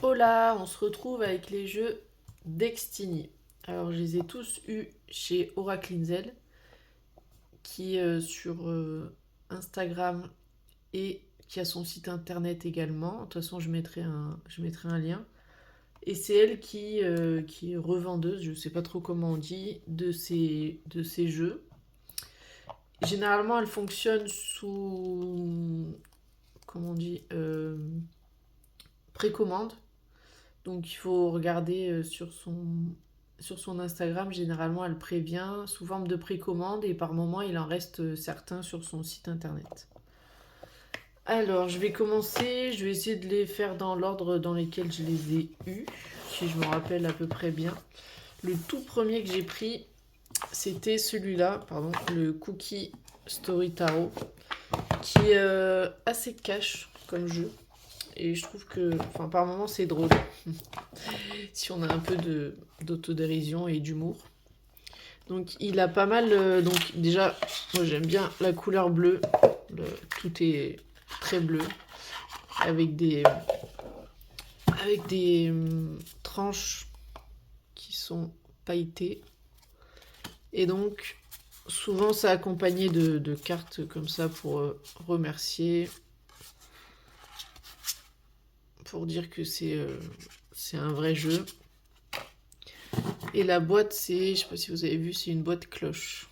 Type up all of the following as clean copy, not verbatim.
Hola, on se retrouve avec les jeux Destiny. Alors, je les ai tous eus chez Oracle Inzel, qui sur Instagram et qui a son site internet également. De toute façon, je mettrai un lien. Et c'est elle qui est revendeuse, je sais pas trop comment on dit, de ces jeux. Généralement, elle fonctionne sous, comment on dit, précommande. Donc il faut regarder sur son Instagram. Généralement, elle prévient sous forme de précommande et par moment, il en reste certains sur son site internet. Alors, je vais commencer. Je vais essayer de les faire dans l'ordre dans lequel je les ai eus, si je me rappelle à peu près bien. Le tout premier que j'ai pris, c'était celui-là, pardon, le Cookie Story Tarot, qui est assez cash comme jeu. Et je trouve que, enfin, par moments, c'est drôle. Si on a un peu d'autodérision et d'humour. Donc il a pas mal. Donc déjà, moi j'aime bien la couleur bleue. Tout est très bleu. Avec des tranches qui sont pailletées. Et donc, souvent c'est accompagné de cartes comme ça pour remercier. Pour dire que c'est un vrai jeu. Et la boîte, je sais pas si vous avez vu, c'est une boîte cloche.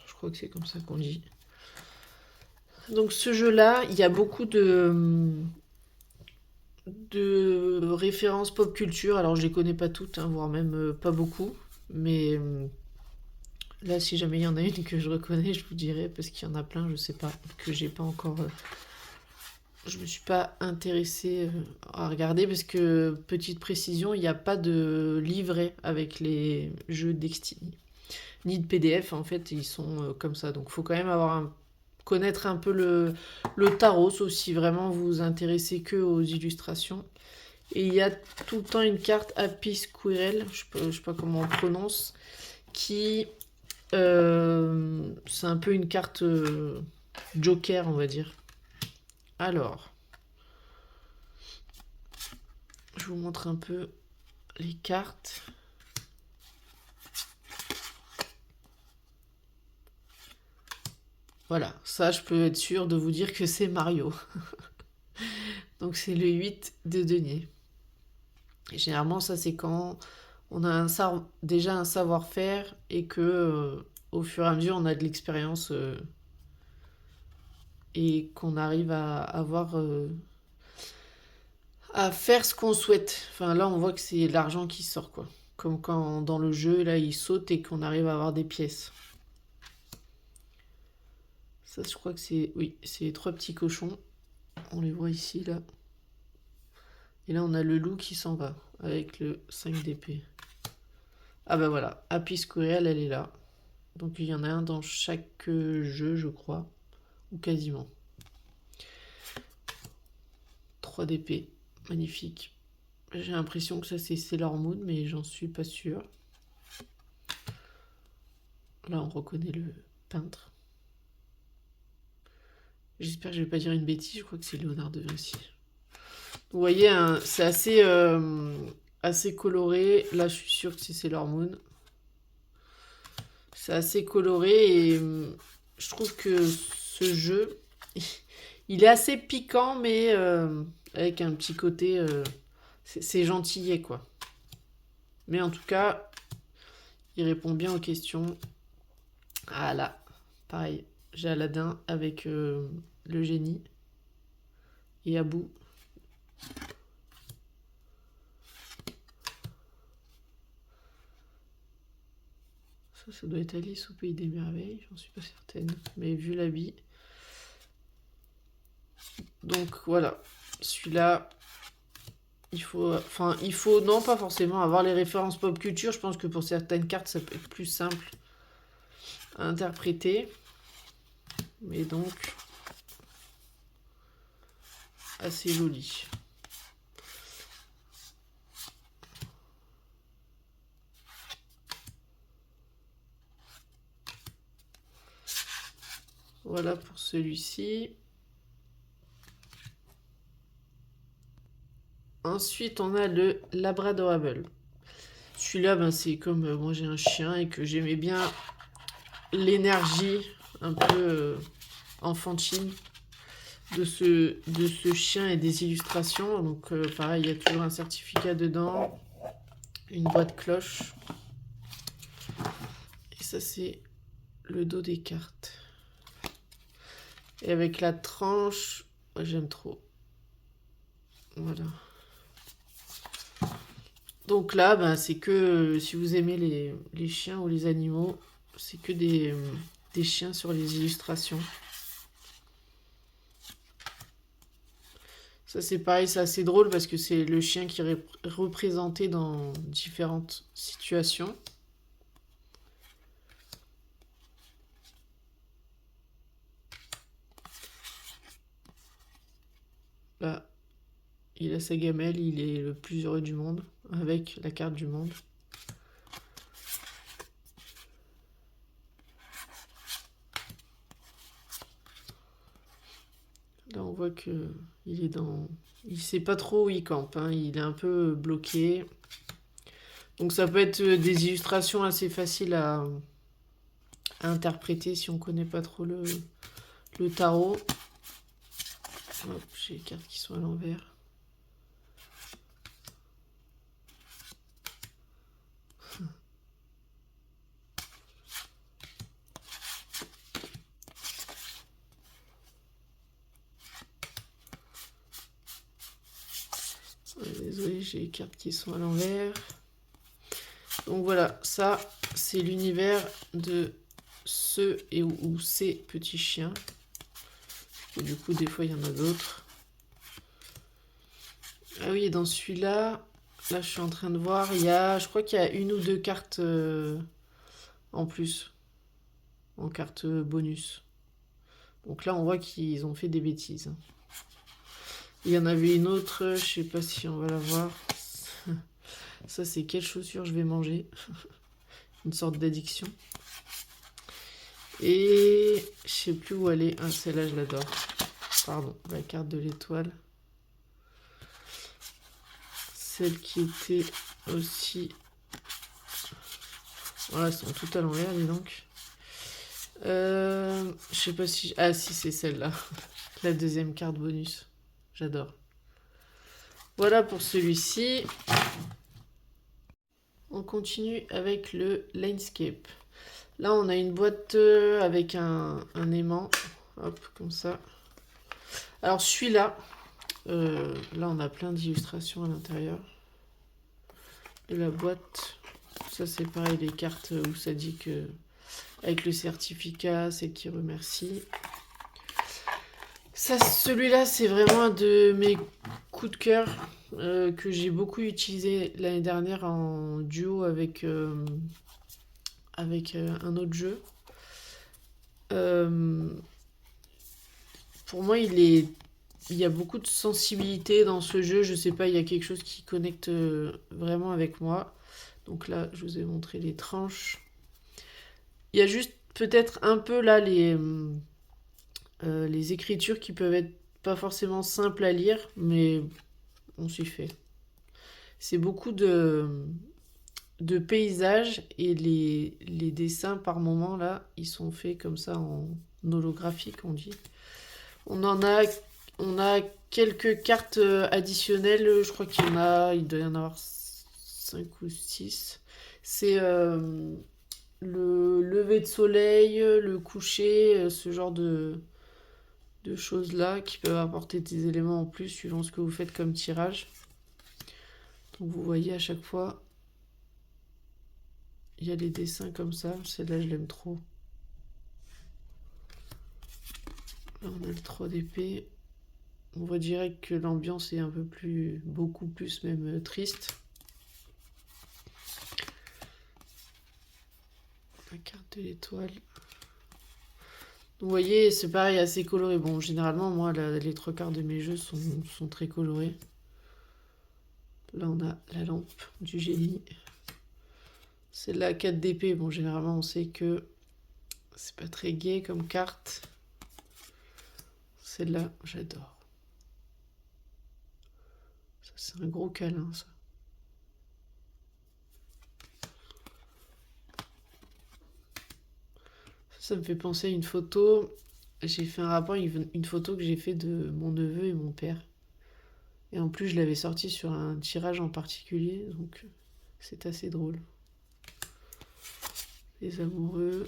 Je crois que c'est comme ça qu'on dit. Donc ce jeu-là, il y a beaucoup de références pop culture. Alors je les connais pas toutes, hein, voire même pas beaucoup. Mais là, si jamais il y en a une que je reconnais, je vous dirai, parce qu'il y en a plein, je sais pas, que j'ai pas encore... je me suis pas intéressée à regarder, parce que, petite précision, il n'y a pas de livret avec les jeux Destiny. Ni de PDF, en fait, ils sont comme ça. Donc faut quand même connaître un peu le tarot, sauf si vraiment vous vous intéressez que aux illustrations. Et il y a tout le temps une carte Happy Squirrel, je sais pas comment on prononce, qui c'est un peu une carte joker, on va dire. Alors, je vous montre un peu les cartes. Voilà, ça je peux être sûre de vous dire que c'est Mario. Donc c'est le 8 de denier. Et généralement, ça c'est quand on a déjà un savoir-faire et que au fur et à mesure on a de l'expérience et qu'on arrive à avoir à faire ce qu'on souhaite. Enfin là on voit que c'est l'argent qui sort quoi. Comme quand dans le jeu là il saute et qu'on arrive à avoir des pièces. Ça je crois que c'est les trois petits cochons. On les voit ici là. Et là on a le loup qui s'en va avec le 5 d'épée. Ah bah voilà, Happy Squirrel elle est là. Donc il y en a un dans chaque jeu je crois. Ou quasiment. 3 d'épée, magnifique. J'ai l'impression que ça c'est Sailor Moon, mais j'en suis pas sûre. Là on reconnaît le peintre. J'espère que je vais pas dire une bêtise, je crois que c'est Léonard de Vinci. Vous voyez, hein, c'est assez coloré. Là je suis sûre que c'est Sailor Moon. C'est assez coloré et je trouve que ce jeu, il est assez piquant, mais avec un petit côté... c'est gentillet quoi. Mais en tout cas, il répond bien aux questions. Ah là, pareil, j'ai Aladdin avec le génie et Abou. Ça doit être Alice au Pays des Merveilles, j'en suis pas certaine. Mais vu l'habit. Donc voilà, celui-là, non pas forcément avoir les références pop culture. Je pense que pour certaines cartes, ça peut être plus simple à interpréter. Mais donc, assez joli. Voilà pour celui-ci. Ensuite, on a le Labradorable. Celui-là, ben, c'est comme moi j'ai un chien et que j'aimais bien l'énergie un peu enfantine de ce chien et des illustrations. Donc pareil, il y a toujours un certificat dedans, une boîte cloche. Et ça, c'est le dos des cartes. Et avec la tranche, ouais, j'aime trop. Voilà. Donc là, ben, c'est que si vous aimez les chiens ou les animaux, c'est que des chiens sur les illustrations. Ça, c'est pareil, c'est assez drôle parce que c'est le chien qui est représenté dans différentes situations. Là, il a sa gamelle, il est le plus heureux du monde, avec la carte du monde. Là, on voit que il est dans... Il sait pas trop où il campe, hein. Il est un peu bloqué. Donc ça peut être des illustrations assez faciles à interpréter si on connaît pas trop le tarot. Hop, j'ai les cartes qui sont à l'envers. Désolé, j'ai les cartes qui sont à l'envers. Donc voilà, ça, c'est l'univers de ce et ou ces petits chiens. Et du coup, des fois, il y en a d'autres. Ah oui, et dans celui-là, là, je suis en train de voir, je crois qu'il y a une ou deux cartes en plus, en carte bonus. Donc là, on voit qu'ils ont fait des bêtises. Il y en avait une autre, je sais pas si on va la voir. Ça, c'est quelle chaussure je vais manger. Une sorte d'addiction. Et je sais plus où elle est. Ah, celle-là, je l'adore. Pardon, la carte de l'étoile. Celle qui était aussi... Voilà, elles sont toutes à l'envers, dis donc. Je sais pas si... Ah si, c'est celle-là. La deuxième carte bonus. J'adore. Voilà pour celui-ci. On continue avec le Landscape. Là, on a une boîte avec un aimant. Hop, comme ça. Alors, celui-là, là, on a plein d'illustrations à l'intérieur de la boîte. Ça, c'est pareil, les cartes où ça dit que avec le certificat, c'est qui remercie. Ça, celui-là, c'est vraiment un de mes coups de cœur que j'ai beaucoup utilisé l'année dernière en duo avec un autre jeu. Pour moi, il y a beaucoup de sensibilité dans ce jeu. Je sais pas, il y a quelque chose qui connecte vraiment avec moi. Donc là, je vous ai montré les tranches. Il y a juste peut-être un peu là les écritures qui peuvent être pas forcément simples à lire, mais on s'y fait. C'est beaucoup de paysages et les dessins par moment là, ils sont faits comme ça en holographique, on dit. On en a, on a quelques cartes additionnelles, je crois il doit y en avoir 5 ou 6. C'est le lever de soleil, le coucher, ce genre de choses-là qui peuvent apporter des éléments en plus suivant ce que vous faites comme tirage. Donc vous voyez à chaque fois, il y a les dessins comme ça. Celle-là, je l'aime trop. Là, on a le 3 d'épée. On voit direct que l'ambiance est un peu plus, beaucoup plus même triste. La carte de l'étoile. Vous voyez, c'est pareil, assez coloré. Bon, généralement, moi, les trois quarts de mes jeux sont très colorés. Là, on a la lampe du génie. C'est la 4 d'épée. Bon, généralement, on sait que c'est pas très gai comme carte. Celle-là, j'adore. Ça, C'est un gros câlin, ça. Ça me fait penser à une photo. J'ai fait un rapport, une photo que j'ai fait de mon neveu et mon père. Et en plus, je l'avais sorti sur un tirage en particulier, donc c'est assez drôle. Les amoureux.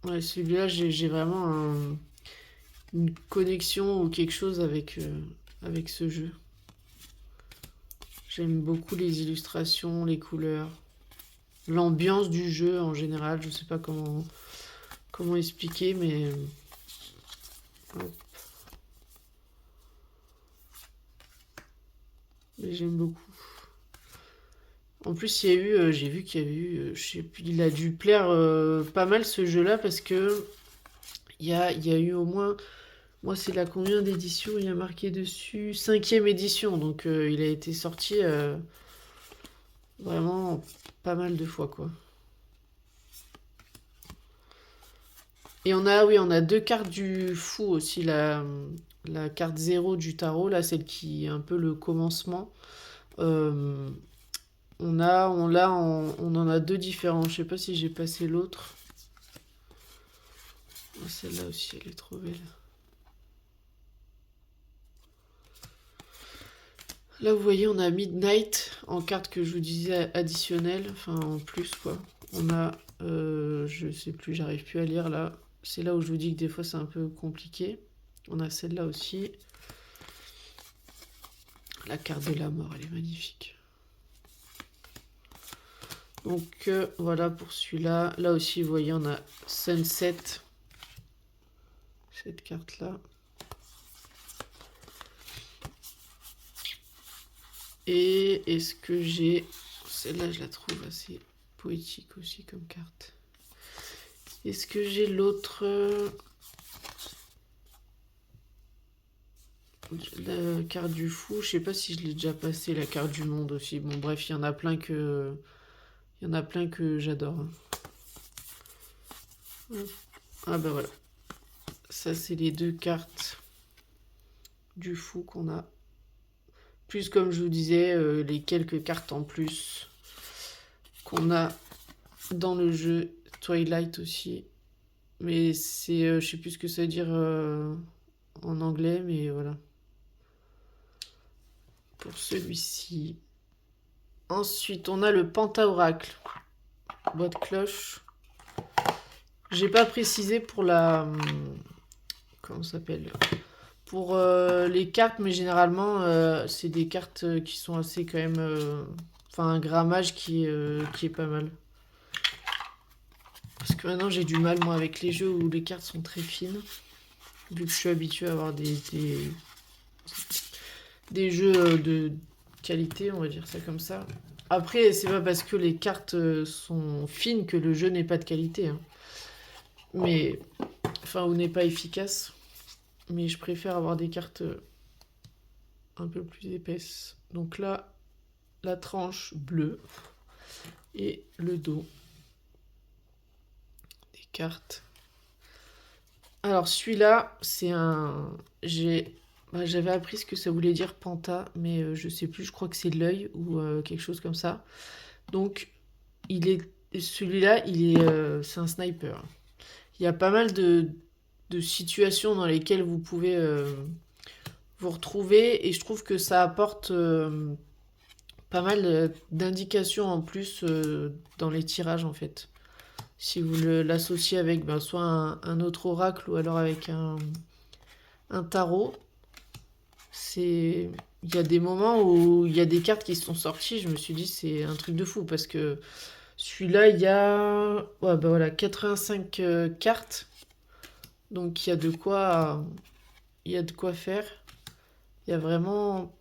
Ouais, celui-là, j'ai vraiment une connexion ou quelque chose avec ce jeu. J'aime beaucoup les illustrations, les couleurs, l'ambiance du jeu en général. Je sais pas comment expliquer, mais ouais. Mais j'aime beaucoup. En plus, j'ai vu qu'il y a eu, je sais plus, il a dû plaire pas mal ce jeu-là parce que il y a eu au moins, moi c'est la combien d'éditions il y a marqué dessus? Cinquième édition, donc il a été sorti vraiment pas mal de fois quoi. Et on a deux cartes du fou aussi, la carte zéro du tarot, là, celle qui est un peu le commencement. Euh, on en a deux différents. Je sais pas si j'ai passé l'autre. Oh, celle-là aussi, elle est trop belle. Là, vous voyez, on a Midnight en carte que je vous disais additionnelle, enfin en plus quoi. On a, je sais plus, j'arrive plus à lire là. C'est là où je vous dis que des fois c'est un peu compliqué. On a celle-là aussi. La carte de la mort, elle est magnifique. Donc voilà pour celui-là. Là aussi, vous voyez, on a Sunset. Cette carte-là. Et est-ce que j'ai... Celle-là, je la trouve assez poétique aussi comme carte. Est-ce que j'ai l'autre... La carte du fou, je sais pas si je l'ai déjà passé, la carte du monde aussi. Bon, bref, il y en a plein que... Il y en a plein que j'adore. Ah bah voilà. Ça, c'est les deux cartes du fou qu'on a. Plus, comme je vous disais, les quelques cartes en plus qu'on a dans le jeu. Twilight aussi. Mais c'est... je sais plus ce que ça veut dire en anglais, mais voilà. Pour celui-ci. Ensuite, on a le Pentaoracle. Boîte cloche. J'ai pas précisé pour la... Comment ça s'appelle? Pour les cartes, mais généralement, c'est des cartes qui sont assez quand même... Enfin, un grammage qui est pas mal. Parce que maintenant, j'ai du mal, moi, avec les jeux où les cartes sont très fines. Vu que je suis habituée à avoir des jeux de qualité, on va dire ça comme ça. Après, c'est pas parce que les cartes sont fines que le jeu n'est pas de qualité. Hein. Mais... Enfin, ou n'est pas efficace. Mais je préfère avoir des cartes un peu plus épaisses. Donc là, la tranche bleue et le dos des cartes. Alors celui-là, c'est un... J'avais appris ce que ça voulait dire penta, mais je sais plus, je crois que c'est l'œil ou quelque chose comme ça. Donc, celui-là, c'est un sniper. Il y a pas mal de situations dans lesquelles vous pouvez vous retrouver et je trouve que ça apporte pas mal d'indications en plus dans les tirages en fait. Si vous l'associez avec soit un autre oracle ou alors avec un tarot, c'est... Il y a des moments où il y a des cartes qui sont sorties, je me suis dit c'est un truc de fou parce que celui-là il y a ouais, bah voilà, 85 cartes. Donc il y a de quoi faire. Il y a vraiment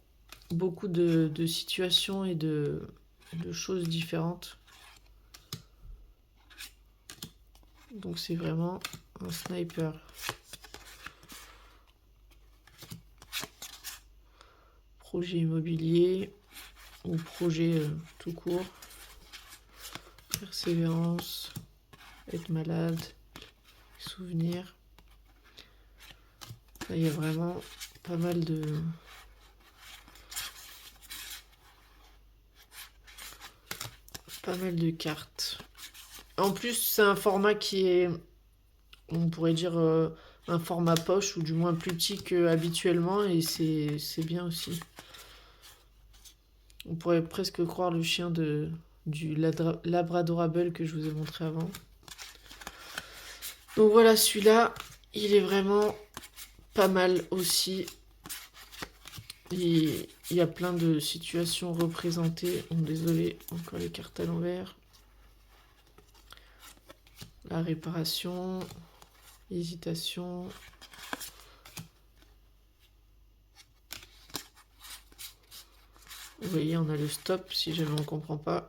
beaucoup de situations et de choses différentes. Donc c'est vraiment un sniper. Projet immobilier ou projet tout court. Persévérance, être malade, souvenirs. Là, il y a vraiment pas mal Pas mal de cartes. En plus, c'est un format qui est, on pourrait dire, un format poche, ou du moins plus petit qu'habituellement, et c'est bien aussi. On pourrait presque croire le chien du Labradorable que je vous ai montré avant. Donc voilà, celui-là, il est vraiment pas mal aussi. Il y a plein de situations représentées. Oh, désolé, encore les cartes à l'envers. La réparation, hésitation. Vous voyez, on a le stop si jamais on comprend pas.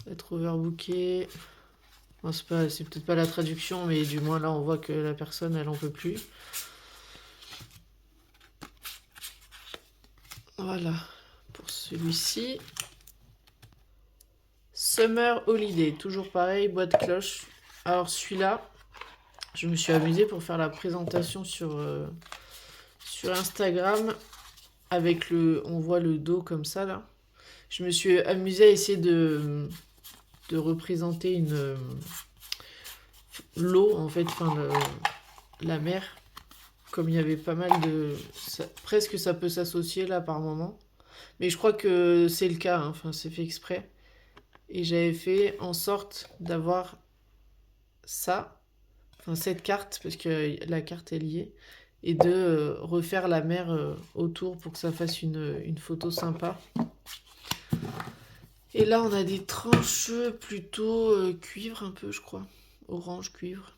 Être overbooké. Bon, c'est peut-être pas la traduction, mais du moins là on voit que la personne elle en peut plus. Voilà pour celui-ci. Summer Holiday, toujours pareil, boîte cloche. Alors celui-là, je me suis amusée pour faire la présentation sur Instagram avec on voit le dos comme ça là. Je me suis amusée à essayer de représenter l'eau en fait, enfin la mer. Comme il y avait pas mal de... presque ça peut s'associer là par moment. Mais je crois que c'est le cas, hein. Enfin c'est fait exprès. Et j'avais fait en sorte d'avoir ça, enfin cette carte, parce que la carte est liée, et de refaire la mer autour pour que ça fasse une photo sympa. Et là on a des tranches plutôt cuivre un peu je crois, orange cuivre.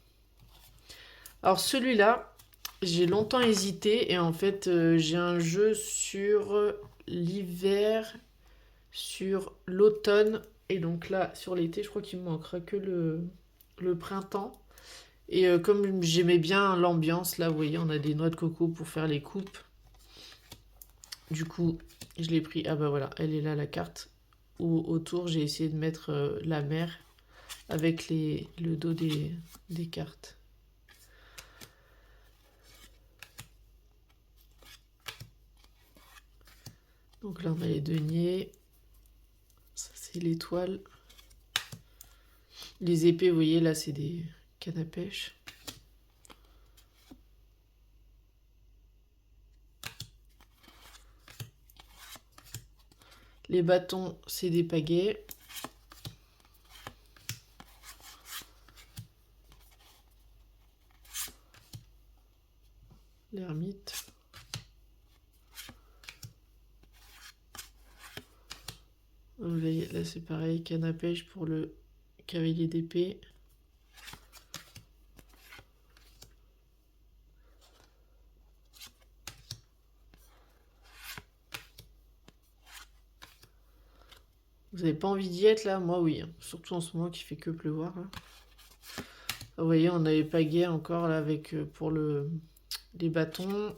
Alors celui-là, j'ai longtemps hésité et en fait j'ai un jeu sur l'hiver, sur l'automne et donc là sur l'été je crois qu'il me manquera que le printemps. Et comme j'aimais bien l'ambiance, là vous voyez on a des noix de coco pour faire les coupes. Du coup je l'ai pris, ah bah voilà, elle est là la carte. Autour j'ai essayé de mettre la mer avec le dos des cartes. Donc là, on a les deniers. Ça, c'est l'étoile. Les épées, vous voyez, là, c'est des cannes à pêche. Les bâtons, c'est des pagaies. L'ermite. Vous voyez, là, c'est pareil, canne à pêche pour le cavalier d'épée. Vous n'avez pas envie d'y être là? Moi oui, hein. Surtout en ce moment qui fait que pleuvoir. Là. Vous voyez, on a les pagaies encore là avec pour les bâtons,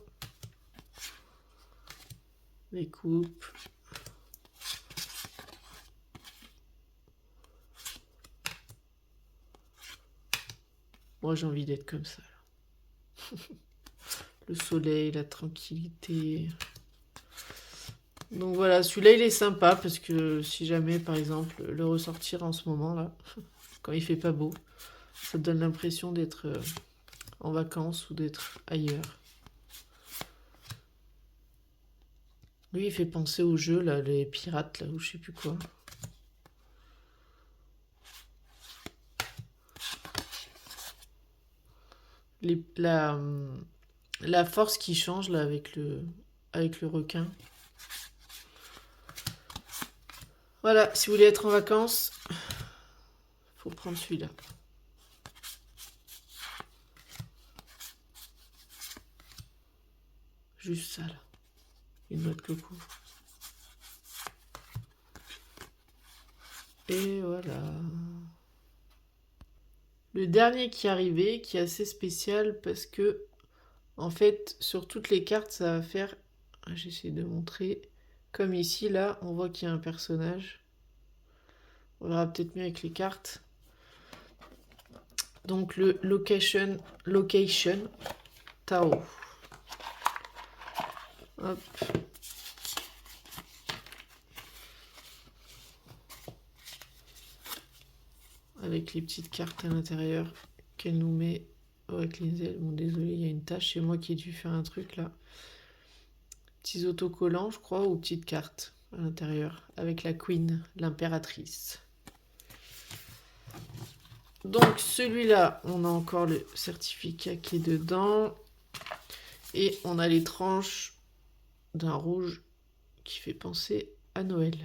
les coupes. Moi j'ai envie d'être comme ça. Là. Le soleil, la tranquillité. Donc voilà, celui-là il est sympa parce que si jamais par exemple le ressortir en ce moment là, quand il fait pas beau, ça te donne l'impression d'être en vacances ou d'être ailleurs. Lui il fait penser au jeu là, les pirates là ou je sais plus quoi. La force qui change là avec le requin. Voilà, si vous voulez être en vacances, faut prendre celui-là. Juste ça là. Une noix de coco. Et voilà. Le dernier qui est arrivé, qui est assez spécial parce que, en fait, sur toutes les cartes, ça va faire... J'essaie de montrer. Comme ici, là, on voit qu'il y a un personnage. On verra peut-être mieux avec les cartes. Donc le location Tao. Hop. avec les petites cartes à l'intérieur qu'elle nous met. Oh, avec les... Bon, désolé, il y a une tache, c'est moi qui ai dû faire un truc là. Petits autocollants, je crois, ou petites cartes à l'intérieur, avec la Queen, l'impératrice. Donc celui-là, on a encore le certificat qui est dedans. Et on a les tranches d'un rouge qui fait penser à Noël.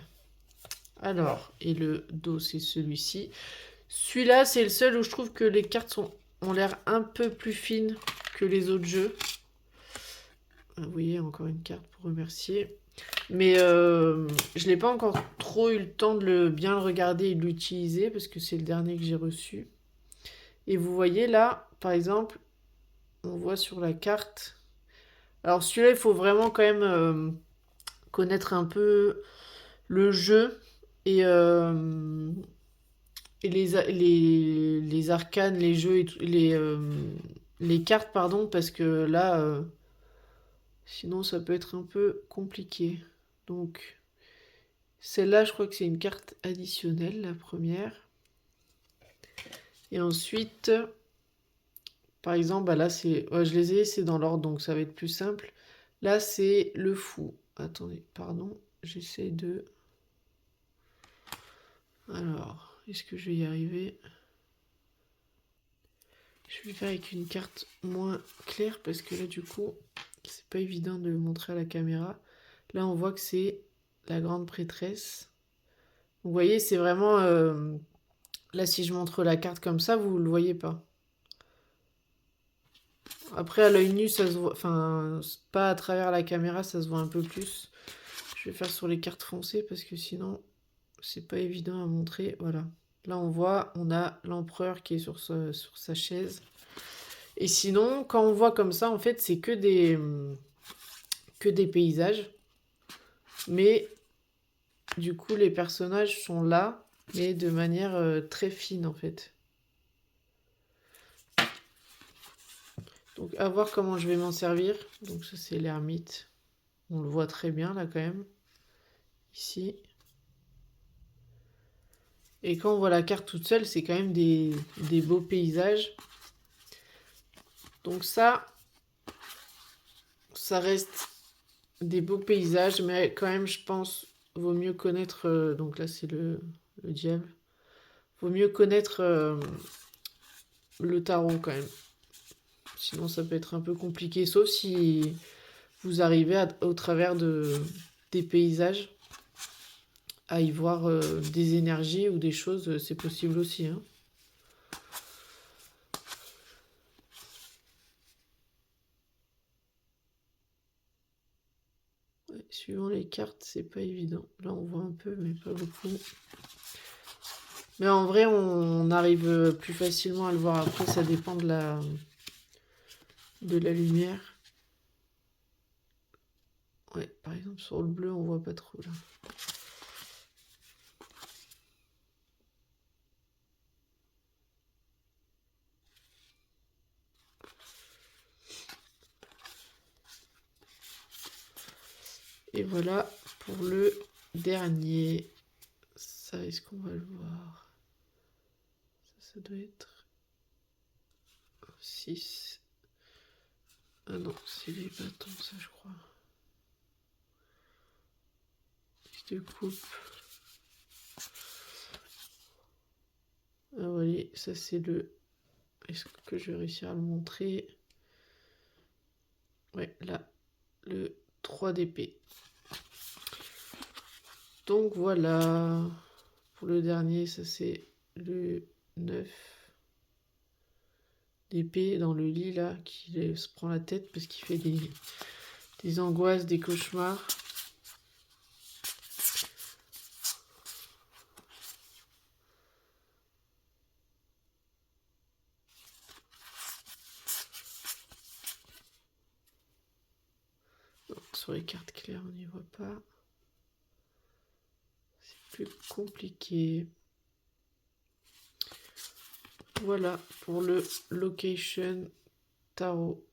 Alors, et le dos, c'est celui-ci. Celui-là, c'est le seul où je trouve que les cartes ont l'air un peu plus fines que les autres jeux. Vous voyez, encore une carte pour remercier. Mais je n'ai pas encore trop eu le temps de bien le regarder et de l'utiliser parce que c'est le dernier que j'ai reçu. Et vous voyez là, par exemple, on voit sur la carte. Alors celui-là, il faut vraiment quand même connaître un peu le jeu et les arcanes, les jeux et les cartes, pardon, parce que là, sinon ça peut être un peu compliqué. Donc, celle-là, je crois que c'est une carte additionnelle, la première. Et ensuite, par exemple, bah là, c'est, ouais, je les ai, c'est dans l'ordre, donc ça va être plus simple. Là, c'est le fou. Attendez, pardon, j'essaie de... Alors, est-ce que je vais y arriver? Je vais faire avec une carte moins claire parce que là, du coup, c'est pas évident de le montrer à la caméra. Là, on voit que c'est la grande prêtresse. Vous voyez, c'est vraiment... Là, si je montre la carte comme ça, vous le voyez pas. Après, à l'œil nu, ça se voit... Enfin, pas à travers la caméra, ça se voit un peu plus. Je vais faire sur les cartes foncées parce que sinon, c'est pas évident à montrer. Voilà. Là, on voit, on a l'empereur qui est sur sa chaise. Et sinon, quand on voit comme ça, en fait, c'est que des paysages. Mais du coup, les personnages sont là, mais de manière très fine, en fait. Donc, à voir comment je vais m'en servir. Donc, ça, c'est l'ermite. On le voit très bien, là, quand même. Ici. Et quand on voit la carte toute seule, c'est quand même des beaux paysages. Donc ça reste des beaux paysages, mais quand même, je pense, vaut mieux connaître... donc là, c'est le diable. Vaut mieux connaître le tarot, quand même. Sinon, ça peut être un peu compliqué, sauf si vous arrivez au travers des paysages à y voir des énergies ou des choses, c'est possible aussi, hein. Ouais, suivant les cartes, c'est pas évident. Là, on voit un peu, mais pas beaucoup. Mais en vrai, on arrive plus facilement à le voir. Après, ça dépend de la lumière. Ouais, par exemple, sur le bleu, on voit pas trop, là. Et voilà pour le dernier. Ça, est-ce qu'on va le voir? Ça doit être 6. Ah non, c'est les bâtons, ça, je crois. De coupe. Ah voilà, ça c'est le... Est-ce que je vais réussir à le montrer? Ouais, là, le 3 d'épée. Donc voilà, pour le dernier, ça c'est le 9 d'épée dans le lit là, qui se prend la tête parce qu'il fait des angoisses, des cauchemars. Non, sur les cartes claires, on n'y voit pas. C'est plus compliqué. Voilà pour le Location Tarot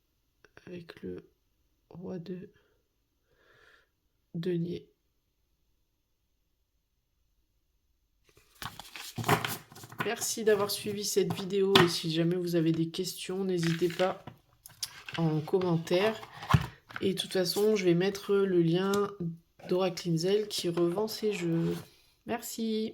avec le roi de denier. Merci d'avoir suivi cette vidéo et si jamais vous avez des questions, n'hésitez pas en commentaire. Et de toute façon, je vais mettre le lien d'Aura Cleansel qui revend ses jeux. Merci.